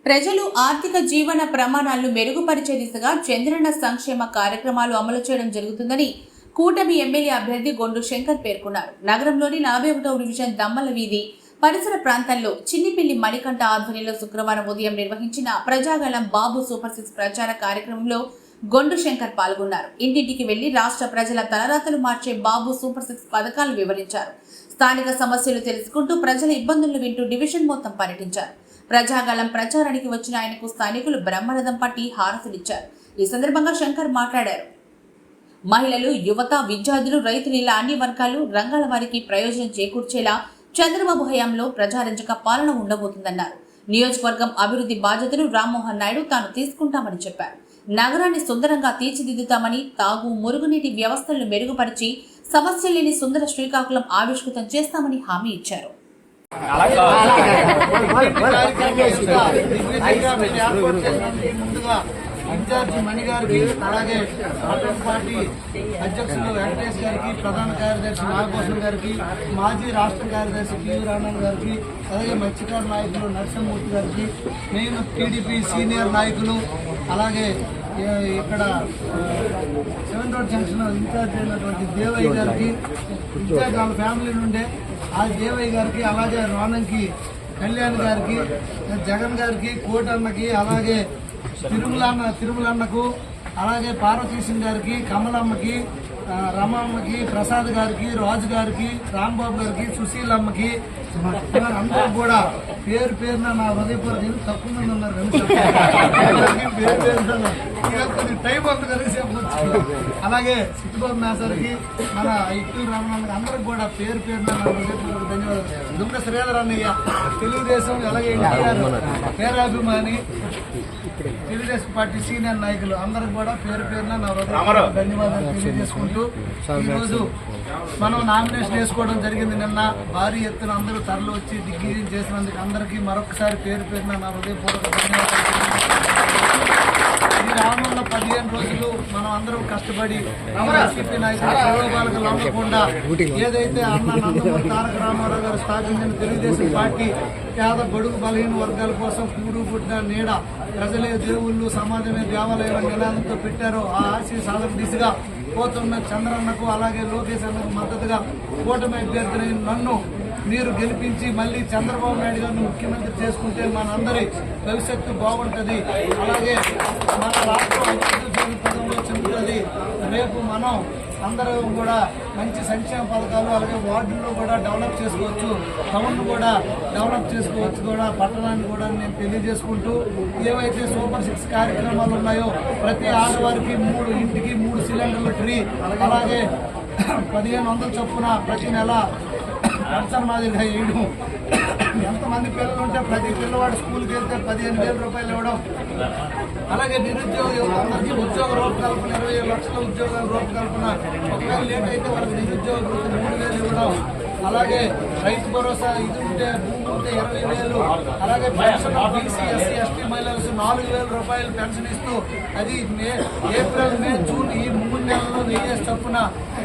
ప్రజలు ఆర్థిక జీవన ప్రమాణాలను మెరుగుపరిచే దిశగా చంద్రన్న సంక్షేమ కార్యక్రమాలు అమలు చేయడం జరుగుతుందని కూటమి ఎమ్మెల్యే అభ్యర్థి గొండు శంకర్ పేర్కొన్నారు. నగరంలోని 41వ డివిజన్ దమ్మల వీధి పరిసర ప్రాంతాల్లో చిన్నిపిల్లి మణికంఠ ఆధ్వర్యంలో శుక్రవారం ఉదయం నిర్వహించిన ప్రజాగళం బాబు సూపర్ 6 ప్రచార కార్యక్రమంలో గొండు శంకర్ పాల్గొన్నారు. ఇంటింటికి వెళ్లి రాష్ట్ర ప్రజల తలరాతలు మార్చే బాబు సూపర్ 6 పథకాలు వివరించారు. స్థానిక సమస్యలు తెలుసుకుంటూ ప్రజల ఇబ్బందులు వింటూ డివిజన్ మొత్తం పర్యటించారు. ప్రజాగళం ప్రచారానికి వచ్చిన ఆయనకు స్థానికులు బ్రహ్మరథం పట్టి హారతులిచ్చారు. ఈ సందర్భంగా శంకర్ మాట్లాడారు. మహిళలు, యువత, విద్యార్థులు, రైతులు ఇలా అన్ని వర్గాలు రంగాల వారికి ప్రయోజనం చేకూర్చేలా చంద్రబాబు హయాంలో ప్రజారంజక పాలన ఉండబోతుందన్నారు. నియోజకవర్గం అభివృద్ధి బాధ్యతను రామ్మోహన్ నాయుడు తాను తీసుకుంటామని చెప్పారు. నగరాన్ని సుందరంగా తీర్చిదిద్దుతామని, తాగు, మురుగునీటి వ్యవస్థలను మెరుగుపరిచి సమస్య లేని సుందర శ్రీకాకుళం ఆవిష్కృతం చేస్తామని హామీ ఇచ్చారు. ఇన్ఛార్జి మణి గారికి, అలాగే కాంగ్రెస్ పార్టీ అధ్యక్షులు వెంకటేష్ గారికి, ప్రధాన కార్యదర్శి నాగభూషణ్ గారికి, మాజీ రాష్ట్ర కార్యదర్శి టీవీ రామన్ గారికి, అలాగే మత్స్యకార నాయకులు నరసింహమూర్తి గారికి, నేను టీడీపీ సీనియర్ నాయకులు, అలాగే ఇక్కడ 7 రోడ్ జంక్షన్ ఇన్ఛార్జ్ అయినటువంటి దేవయ్య గారికి, ఇన్ఛార్జ్ వాళ్ళ ఫ్యామిలీ నుండే ఆ దేవయ్య గారికి, అలాగే రోనంకి కళ్యాణ్ గారికి, జగన్ గారికి, కోటన్నకి, అలాగే తిరుమలన్నకు, అలాగే పార్వతీశం గారికి, కమలమ్మకి, రమమ్మకి, ప్రసాద్ గారికి, రాజు గారికి, రాంబాబు గారికి, సుశీలమ్మకి, అందరూ కూడా పేరు పేరున నా హృదయపూర్వక తక్కువ మంది ఉన్నారు పేరు పేరున కొద్ది టైం అంత కలిసేపు. అలాగే సిద్ధిబాబు మేసరికి, మన ఇట్టు రామనాథ్ అందరికి కూడా పేరు పేరున నా హృదయపూర్వక ధన్యవాదాలు. దుమ్మ శ్రీధర్ అన్నయ్య, తెలుగుదేశం, అలాగే ఎన్టీఆర్ పేరాభిమాని, తెలుగుదేశం పార్టీ సీనియర్ నాయకులు అందరికి కూడా పేరు పేరున నా హృదయపూర్వక ధన్యవాదాలు తెలియజేసుకుంటూ, ఈరోజు మనం నామినేషన్ వేసుకోవడం జరిగింది. నిన్న భారీ ఎత్తున అందరూ తరలి వచ్చి దిగ్విజయం చేసినందుకు అందరికీ మరొకసారి పేరు పేరున నా హృదయపూర్వక ధన్యవాదాలు. ఈ రానున్న 15 రోజులు మనం అందరం కష్టపడి వైసీపీ నాయకులు ప్రలోభాలకు లొంగకుండా ఏదైతే అన్న నందమూరి తారక రామారావు గారు స్థాపించిన తెలుగుదేశం పార్టీ పేద బడుగు బలహీన వర్గాల కోసం కూడు గుడ్డ నీడ, ప్రజలే దేవుళ్ళు, సమాజమే దేవాలయం అనే నినాదంతో పెట్టారో ఆ ఆశయ సాధన దిశగా పోతున్న చంద్రన్నకు, అలాగే లోకేష్ అన్నకు మద్దతుగా కూటమి అభ్యర్థిని నన్ను మీరు గెలిపించి మళ్ళీ చంద్రబాబు నాయుడు గారిని ముఖ్యమంత్రి చేసుకుంటే మనందరి భవిష్యత్తు బాగుంటుంది, అలాగే మన రాష్ట్రం అభివృద్ధి పదంలో చెందుతుంది. రేపు మనం అందరం కూడా మంచి సంక్షేమ పథకాలు, అలాగే వార్డుల్లో కూడా డెవలప్ చేసుకోవచ్చు, టౌన్ కూడా డెవలప్ చేసుకోవచ్చు, కూడా పట్టణాన్ని కూడా నేను తెలియజేసుకుంటూ, ఏవైతే సూపర్ 6 కార్యక్రమాలు ఉన్నాయో ప్రతి ఆడవారికి 3 ఇంటికి 3 సిలిండర్లు ఫ్రీ, అలాగే 1500 చొప్పున ప్రతి నెల పెన్షన్ మాదిరిగా వేయడం, ఎంతమంది పిల్లలు ఉంటే ప్రతి పిల్లవాడు స్కూల్కి వెళ్తే 15,000 రూపాయలు ఇవ్వడం, అలాగే నిరుద్యోగ అందరికీ ఉద్యోగ రూపకల్పన 20 లక్షల ఉద్యోగాల రూపకల్పన, ఒకవేళ లేట్ అయితే వాళ్ళకి నిరుద్యోగ 3,000 ఇవ్వడం, అలాగే రైతు భరోసా ఇది ఉంటే భూమి ఉంటే 20,000, అలాగే పెన్షన్ బీసీ ఎస్సీ ఎస్టీ మహిళలకు 4,000 రూపాయలు పెన్షన్ ఇస్తూ అది ఏప్రిల్ మే జూన్ ఈ 3 నెలల్లో 1000 చొప్పున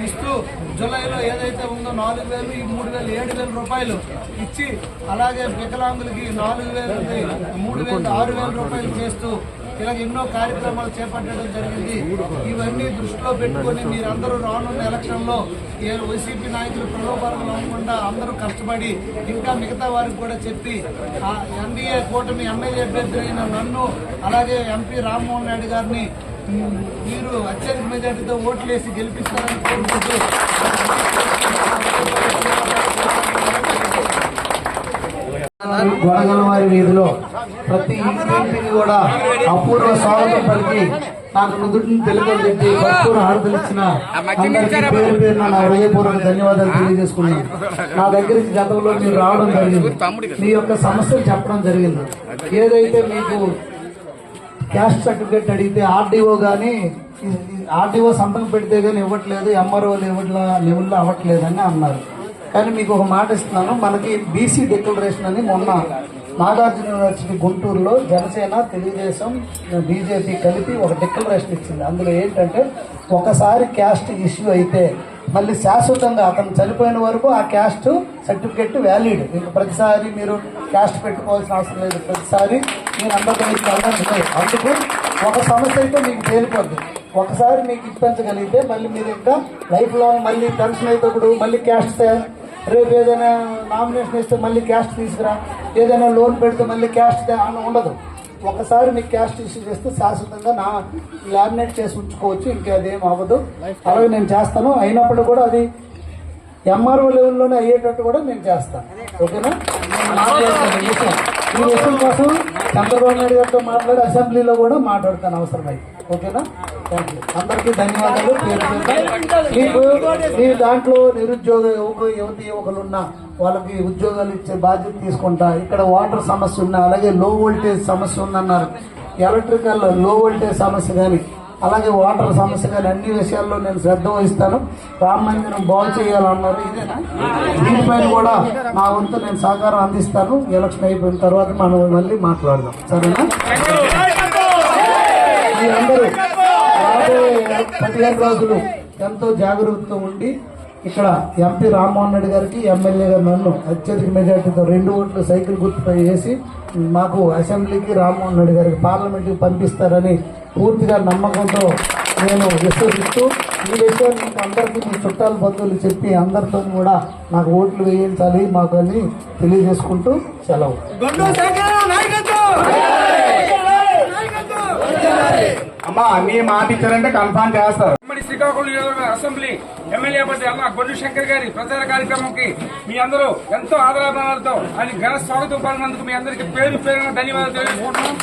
ఇస్తూ, జూలైలో ఏదైతే ఉందో 4,000, ఈ 3,000 7,000 రూపాయలు ఇచ్చి, అలాగే వికలాంగులకి 4,000 3,000 6,000 రూపాయలు చేస్తూ ఇలాగ ఎన్నో కార్యక్రమాలు చేపట్టడం జరిగింది. ఇవన్నీ దృష్టిలో పెట్టుకొని మీరందరూ రానున్న ఎలక్షన్లో వైసీపీ నాయకులు ప్రలోభాలకు లొంగకుండా అందరూ కష్టపడి ఇంకా మిగతా వారికి కూడా చెప్పి ఎన్డీఏ కూటమి ఎమ్మెల్యే అభ్యర్థి అయిన నన్ను, అలాగే ఎంపీ రామ్మోహన్ నాయుడు గారిని మీరు అత్యధిక మెజార్టీతో ఓట్లు వేసి గెలిపిస్తారని కోరుకుంటూ, గొడగలవారి వీధిలో ప్రతి ఇంటికి కూడా అపూర్వ స్వాగతం పలికి నాకు నుదుటిని తెలుగుకి భక్తులు హారతలిచ్చిన అందరికీ పేరు పేరున నా హృదయపూర్వక ధన్యవాదాలు తెలియజేసుకున్నాను. నా దగ్గరికి గతంలో మీరు రావడం జరిగింది, మీ యొక్క సమస్యలు చెప్పడం జరిగింది. ఏదైతే మీకు క్యాస్ట్ సర్టిఫికేట్ అడిగితే ఆర్డీఓ కానీ ఆర్డీఓ సంతకం పెడితే కానీ ఇవ్వట్లేదు, ఎంఆర్ఓ లెవెల్లో అవ్వట్లేదని అన్నారు. కానీ మీకు ఒక మాట ఇస్తున్నాను, మనకి బీసీ డిక్లరేషన్ అని మొన్న నాగార్జున యూనివర్సిటీ గుంటూరులో జనసేన, తెలుగుదేశం, బీజేపీ కలిపి ఒక డిక్లరేషన్ ఇచ్చింది. అందులో ఏంటంటే ఒకసారి క్యాస్ట్ ఇష్యూ అయితే మళ్ళీ శాశ్వతంగా అతను చనిపోయిన వరకు ఆ క్యాస్ట్ సర్టిఫికెట్ వ్యాలిడ్. ఇంకా ప్రతిసారి మీరు క్యాస్ట్ పెట్టుకోవాల్సిన అవసరం లేదు. ప్రతిసారి నేను అందరికీ అందుకు ఒక సమస్య అయితే మీకు తేలిపోద్ది. ఒకసారి మీకు ఇప్పించగలిగితే మళ్ళీ మీరు ఇంకా లైఫ్ లాంగ్ మళ్ళీ పెన్షన్ అయితే ఇప్పుడు మళ్ళీ క్యాస్ట్ రేపు ఏదైనా నామినేషన్ ఇస్తే మళ్ళీ క్యాస్ట్ తీసుకురా, ఏదైనా లోన్ పెడితే మళ్ళీ క్యాస్ట్ అని ఉండదు. ఒకసారి మీకు క్యాస్ట్ ఇష్యూ చేస్తే శాశ్వతంగా లామినేట్ చేసి ఉంచుకోవచ్చు, ఇంకా అదేం అవ్వదు. అలాగే నేను చేస్తాను. అయినప్పుడు కూడా అది ఎంఆర్ఓ లెవెల్లోనే అయ్యేటట్టు కూడా నేను చేస్తాను. ఓకేనా? మాట్లాడతాను ఈ విషయం కోసం చంద్రబాబు నాయుడు గారితో మాట్లాడి అసెంబ్లీలో కూడా మాట్లాడతాను అవసరమైతే. ఓకేనా? Thank you. అందరికీ ధన్యవాదాలు. మీకు మీ దాంట్లో నిరుద్యోగ యువకులు ఉన్నా వాళ్ళకి ఉద్యోగాలు ఇచ్చే బాధ్యత తీసుకుంటా. ఇక్కడ వాటర్ సమస్య ఉన్నా, అలాగే లో వోల్టేజ్ సమస్య ఉందన్నారు. ఎలక్ట్రికల్ లో వోల్టేజ్ సమస్య కానీ, అలాగే వాటర్ సమస్య కానీ అన్ని విషయాల్లో నేను శ్రద్ధ వహిస్తాను. రామ మందిరం బాగు చేయాలన్నారు. ఇదేనా? దీనిపైన కూడా నా వంతు నేను సహకారం అందిస్తాను. ఎలక్షన్ అయిపోయిన తర్వాత మనం మళ్ళీ మాట్లాడదాం. సరేనా? మీరందరూ రాబోయే 15 రోజులు ఎంతో జాగ్రత్తతో ఉండి ఇక్కడ ఎంపీ రామ్మోహన్ రెడ్డి గారికి, ఎమ్మెల్యే గారు నన్ను అత్యధిక మెజార్టీతో 2 ఓట్లు సైకిల్ గుర్తుపై వేసి మాకు అసెంబ్లీకి, రామ్మోహన్ రెడ్డి గారికి పార్లమెంట్కి పంపిస్తారని పూర్తిగా నమ్మకంతో నేను విశ్వసిస్తూ ఈ విషయాన్ని మీకు అందరికీ మీ చుట్టాల బంధువులు చెప్పి అందరితో కూడా నాకు ఓట్లు వేయించాలి మాకు అని తెలియజేసుకుంటూ సెలవు. అమ్మా అన్ని మాట ఇచ్చారంటే కన్ఫర్మ్ చేస్తారు. శ్రీకాకుళం నియోజకవర్గ అసెంబ్లీ ఎమ్మెల్యే అభ్యర్థి అన్న గొడ్డు శంకర్ గారి ప్రచార కార్యక్రమంకి మీ అందరూ ఎంతో ఆదరాభిమానాలతో ఆయన ఘన స్వాగతం పలినందుకు మీ అందరికీ పేరు పేరున ధన్యవాదాలు తెలియజేసుకుంటున్నాం.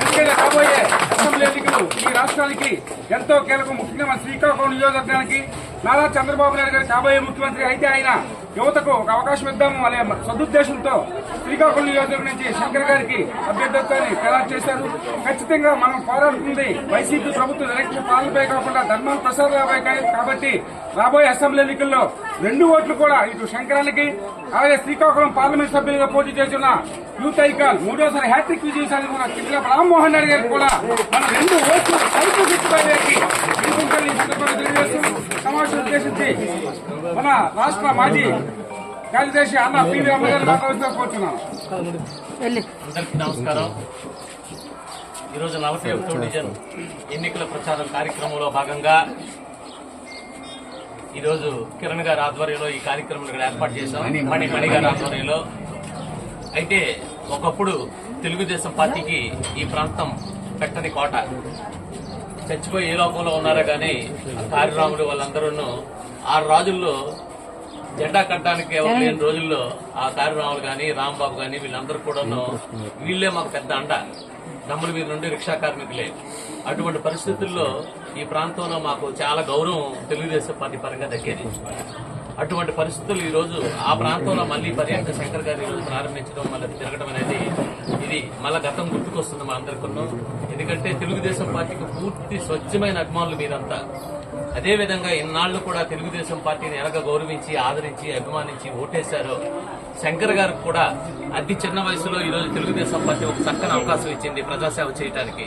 ఎందుకంటే రాబోయే అసెంబ్లీ ఎన్నికలు ఈ రాష్ట్రానికి ఎంతో కీలకం. ముఖ్యంగా మన శ్రీకాకుళం నియోజకవర్గానికి నారా చంద్రబాబు నాయుడు గారు కాబోయే ముఖ్యమంత్రి అయితే ఆయన యువతకు ఒక అవకాశం ఇద్దాము అనే సదుద్దేశంతో శ్రీకాకుళం నియోజకవర్గం నుంచి శంకర్ గారికి అభ్యర్థిత్వాన్ని ఖరారు చేశారు. ఖచ్చితంగా మనం పోరాడుతుంది వైసీపీ ప్రభుత్వం డైరెక్ట్ పాలనపై కాకుండా ధర్మాల ప్రసాదాలపై కాబట్టి రాబోయే అసెంబ్లీ ఎన్నికల్లో 2 ఓట్లు కూడా ఇటు శంకరానికి, అలాగే శ్రీకాకుళం పార్లమెంట్ సభ్యులుగా పోటీ చేస్తున్న యూత్ ఐకాన్ 3వ హ్యాట్రిక్ విజయం సాధించిన కింద రామ్మోహన్ రెడ్డి గారికి కూడా మన 2 ఓట్లు సైకిల్ గుర్తుపై సమావేశం ఉద్దేశించి మన రాష్ట్ర మాజీ కార్యదర్శి అన్న పివి అమ్మ గారిని మాట్లాడుతూ కోరుతున్నాను. అందరికీ నమస్కారం. ఈరోజు 41వ డివిజన్ ఎన్నికల ప్రచారం కార్యక్రమంలో భాగంగా ఈరోజు కిరణ్ గారి ఆధ్వర్యంలో ఈ కార్యక్రమం ఇక్కడ ఏర్పాటు చేశాం. మణి గారి ఆధ్వర్యంలో. అయితే ఒకప్పుడు తెలుగుదేశం పార్టీకి ఈ ప్రాంతం పెట్టని కోట. చచ్చిపోయి ఏ లోకంలో ఉన్నారో గానీ కార్యరాములు వాళ్ళందరూ 6 రాజుల్లో జెండా కట్టడానికి ఎవరు లేని రోజుల్లో ఆ కార్యరాములు గాని, రాంబాబు గాని వీళ్ళందరూ కూడా వీళ్లే మాకు పెద్ద అండ. దమ్ముల మీద నుండి రిక్షా కార్మికులే. అటువంటి పరిస్థితుల్లో ఈ ప్రాంతంలో మాకు చాలా గౌరవం తెలుగుదేశం పార్టీ పరంగా దక్కేది. అటువంటి పరిస్థితులు ఈ రోజు ఆ ప్రాంతంలో మళ్లీ పర్యాటక శంకర్ గారు ఈ రోజు ప్రారంభించడం, మళ్ళీ తిరగడం అనేది ఇది మళ్ళా గతం గుర్తుకొస్తుంది మా అందరికీ. ఎందుకంటే తెలుగుదేశం పార్టీకి పూర్తి స్వచ్ఛమైన అభిమానులు మీరంతా. అదేవిధంగా ఇన్నాళ్లు కూడా తెలుగుదేశం పార్టీని ఎలాగ గౌరవించి, ఆదరించి, అభిమానించి ఓటేశారో శంకర్ గారికి కూడా అతి చిన్న వయసులో ఈ రోజు తెలుగుదేశం పార్టీ ఒక చక్కని అవకాశం ఇచ్చింది ప్రజాసేవ చేయడానికి.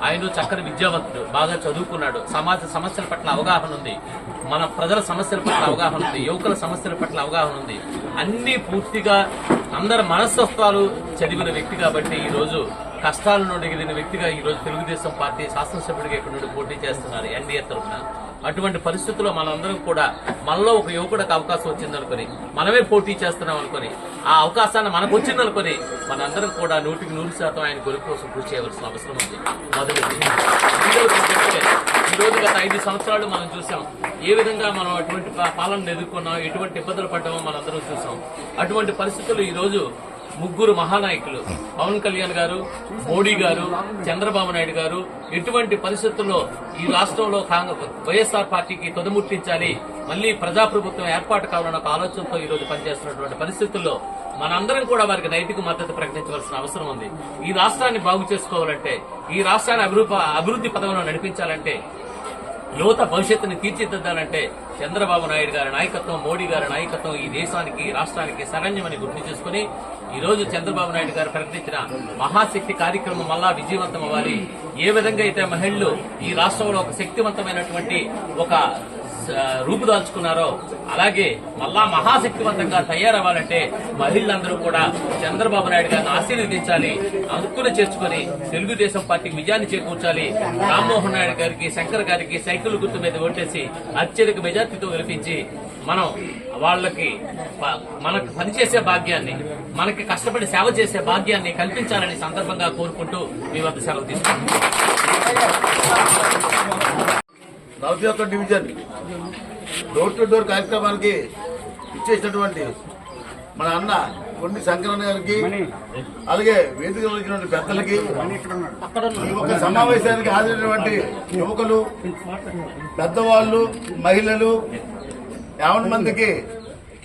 ఆయన చక్కని విద్యావంతుడు, బాగా చదువుకున్నాడు, సమాజ సమస్యల పట్ల అవగాహన ఉంది, మన ప్రజల సమస్యల పట్ల అవగాహన ఉంది, యువకుల సమస్యల పట్ల అవగాహన ఉంది. అన్ని పూర్తిగా అందరి మనస్తత్వాలు చదివిన వ్యక్తి కాబట్టి ఈ రోజు కష్టాల నుండి ఎదిగిన వ్యక్తిగా ఈ రోజు తెలుగుదేశం పార్టీ శాసనసభ్యుడిగా ఇక్కడ నుండి పోటీ చేస్తున్నారు ఎన్డీఏ తరఫున. అటువంటి పరిస్థితుల్లో మనందరం కూడా మనలో ఒక యువకుడికి అవకాశం వచ్చిందనుకుని, మనమే పోటీ చేస్తున్నాం అనుకుని, ఆ అవకాశాన్ని మనకు వచ్చిందనుకుని మనందరం కూడా 100% ఆయన గెలుపు కోసం కృషి చేయవలసిన అవసరం ఉంది. మొదటిది. ఈ రోజు గత 5 సంవత్సరాలు మనం చూసాం ఏ విధంగా మనం అటువంటి పాలనను ఎదుర్కొన్నాం, ఎటువంటి ఇబ్బందులు పడ్డామో మనందరం చూసాం. అటువంటి పరిస్థితులు ఈ రోజు 3 మహానాయకులు పవన్ కళ్యాణ్ గారు, మోడీ గారు, చంద్రబాబు నాయుడు గారు ఎటువంటి పరిస్థితుల్లో ఈ రాష్ట్రంలో వైఎస్ఆర్ పార్టీకి తొదముట్టించాలి, మళ్లీ ప్రజాప్రభుత్వం ఏర్పాటు కావాలన్న ఒక ఆలోచనతో ఈ రోజు పనిచేస్తున్నటువంటి పరిస్థితుల్లో మనందరం కూడా వారికి నైతిక మద్దతు ప్రకటించవలసిన అవసరం ఉంది. ఈ రాష్ట్రాన్ని బాగు చేసుకోవాలంటే, ఈ రాష్ట్రాన్ని అభివృద్ధి పథంలో నడిపించాలంటే, యువత భవిష్యత్తుని తీర్చిదిద్దాలంటే చంద్రబాబు నాయుడు గారి నాయకత్వం, మోడీ గారి నాయకత్వం ఈ దేశానికి, రాష్ట్రానికి శరణ్యమని గుర్తు చేసుకుని ఈ రోజు చంద్రబాబు నాయుడు గారు ప్రకటించిన మహాశక్తి కార్యక్రమం మళ్ళా విజయవంతం అవ్వాలి. ఏ విధంగా అయితే మహిళలు ఈ రాష్ట్రంలో ఒక శక్తివంతమైనటువంటి ఒక రూపుదాల్చుకున్నారో అలాగే మళ్ళా మహాశక్తివంతంగా తయారవ్వాలంటే మహిళలందరూ కూడా చంద్రబాబు నాయుడు గారిని ఆశీర్వదించాలి, అనుకుని చేర్చుకుని తెలుగుదేశం పార్టీకి విజయాన్ని చేకూర్చాలి. రామ్మోహన్ నాయుడు గారికి, శంకర్ గారికి సైకిల్ గుర్తు మీద ఓటేసి అత్యధిక మెజార్టీతో గెలిపించి మనం వాళ్ళకి మనకు పనిచేసే భాగ్యాన్ని, మనకి కష్టపడి సేవ చేసే భాగ్యాన్ని కల్పించాలని సందర్భంగా కోరుకుంటూ మీ వద్ద సెలవు తీసుకుంటాం. 41 డివిజన్ డోర్ టు డోర్ కార్యక్రమానికి ఇచ్చేసినటువంటి మన అన్న కొండి శంకరన్న గారికి, అలాగే వేదికలో వచ్చినటువంటి పెద్దలకి, ఈ యొక్క సమావేశానికి హాజరైనటువంటి యువకులు, పెద్దవాళ్ళు, మహిళలు 50 మందికి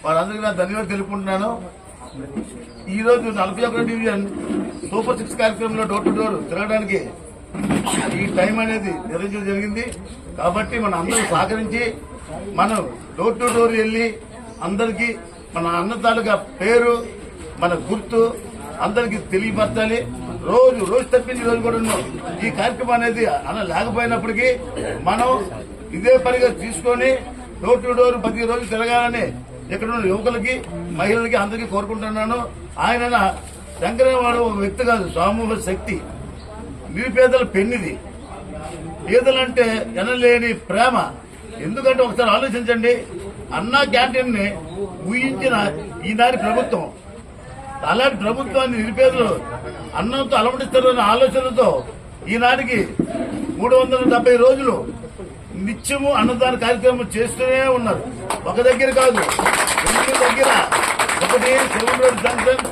వారందరికీ నా ధన్యవాదాలు తెలుపుకుంటున్నాను. ఈ రోజు 41 డివిజన్ సూపర్ 6 కార్యక్రమంలో డోర్ టు డోర్ తిరగడానికి ఈ టైం అనేది నిర్వహించడం జరిగింది. కాబట్టి మన అందరూ సహకరించి మనం డోర్ టు డోర్ వెళ్ళి అందరికీ మన అన్న తాలూకా పేరు, మన గుర్తు అందరికీ తెలియపరచాలి. రోజు తప్పించి రోజు కూడా ఈ కార్యక్రమం అనేది అన్న లేకపోయినప్పటికీ మనం ఇదే పనిగా తీసుకొని డోర్ టు డోర్ ప్రతి రోజు తిరగాలని ఇక్కడ ఉన్న యువకులకి, మహిళలకి అందరికీ కోరుకుంటున్నాను. ఆయన శంకరవాడు ఒక వ్యక్తి కాదు, సమూహ శక్తి, నిరుపేదల పెన్నిది. పేదలంటే ఎనలేని ప్రేమ. ఎందుకంటే ఒకసారి ఆలోచించండి, అన్నా క్యాంటీన్ ని ఊహించిన ఈనాటి ప్రభుత్వం, అలాంటి ప్రభుత్వాన్ని నిరుపేదలు అన్నంతో అలమటిస్తారన్న ఆలోచనతో ఈనాటికి 370 రోజులు నిత్యము అన్నదాన కార్యక్రమం చేస్తూనే ఉన్నారు. ఒక దగ్గర కాదు, 2 దగ్గర. ఒకటి సెవెన్ రోడ్ జంక్షన్,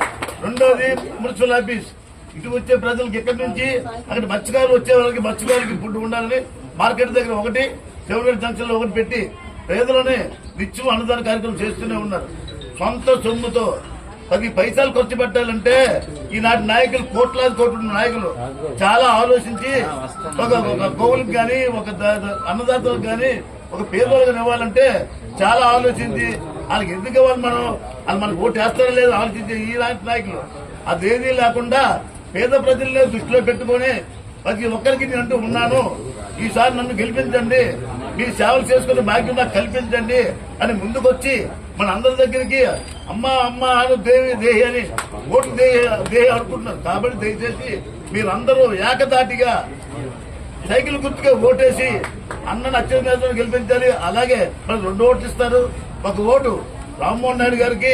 రెండోది మున్సిపల్ ఆఫీస్. ఇటు వచ్చే ప్రజలకు ఇక్కడి నుంచి అక్కడ మత్స్యకారులు వచ్చే వాళ్ళకి మత్స్యకారులకి ఫుడ్ ఉండాలని మార్కెట్ దగ్గర ఒకటి, సెవెన్ రోడ్ జంక్షన్ లో ఒకటి పెట్టి పేదలని నిత్యం అన్నదాన కార్యక్రమం చేస్తూనే ఉన్నారు. సొంత సొమ్ముతో 10 పైసలు ఖర్చు పెట్టాలంటే ఈనాటి నాయకులు, కోట్లాది కోట్ల నాయకులు చాలా ఆలోచించి ఒక గోవులకు కానీ, ఒక అన్నదాతలకు కానీ, ఒక పేదవాళ్ళకి ఇవ్వాలంటే చాలా ఆలోచించి వాళ్ళకి ఎందుకు ఇవ్వాలి, వాళ్ళు మనకు ఓటు వేస్తారో లేదో ఆలోచించి ఈనాటి నాయకులు అదేదీ లేకుండా పేద ప్రజల్ని దృష్టిలో పెట్టుకుని ప్రతి ఒక్కరికి నేను అంటూ ఉన్నాను, ఈసారి నన్ను గెలిపించండి, మీ సేవలు చేసుకునే భాగ్యం నాకు కల్పించండి అని ముందుకొచ్చి మన అందరి దగ్గరికి అమ్మ అను దేవి దేహి అని ఓటు దేహి అనుకుంటున్నారు. కాబట్టి దయచేసి మీరందరూ ఏకదాటిగా సైకిల్ గుర్తుగా ఓటేసి అన్నను అత్యంత గెలిపించాలి. అలాగే మన 2 ఓట్లు ఇస్తారు. ఒక ఓటు రామ్మోహన్ నాయుడు గారికి,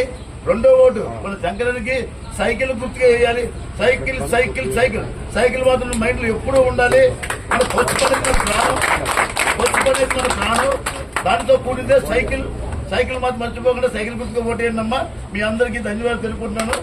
2వ ఓటు మన శంకరానికి. సైకిల్ గుర్తుగా వేయాలి. సైకిల్ మాత్రం మైండ్ లో ఎప్పుడూ ఉండాలి. మన కొచ్చిపడేది మన ప్రాణం, దానితో కూడితే సైకిల్ మాత్రం మర్చిపోకుండా సైకిల్ గుర్తుగా ఓటేయండి అమ్మా. మీ అందరికీ ధన్యవాదాలు తెలుపుకుంటున్నాను.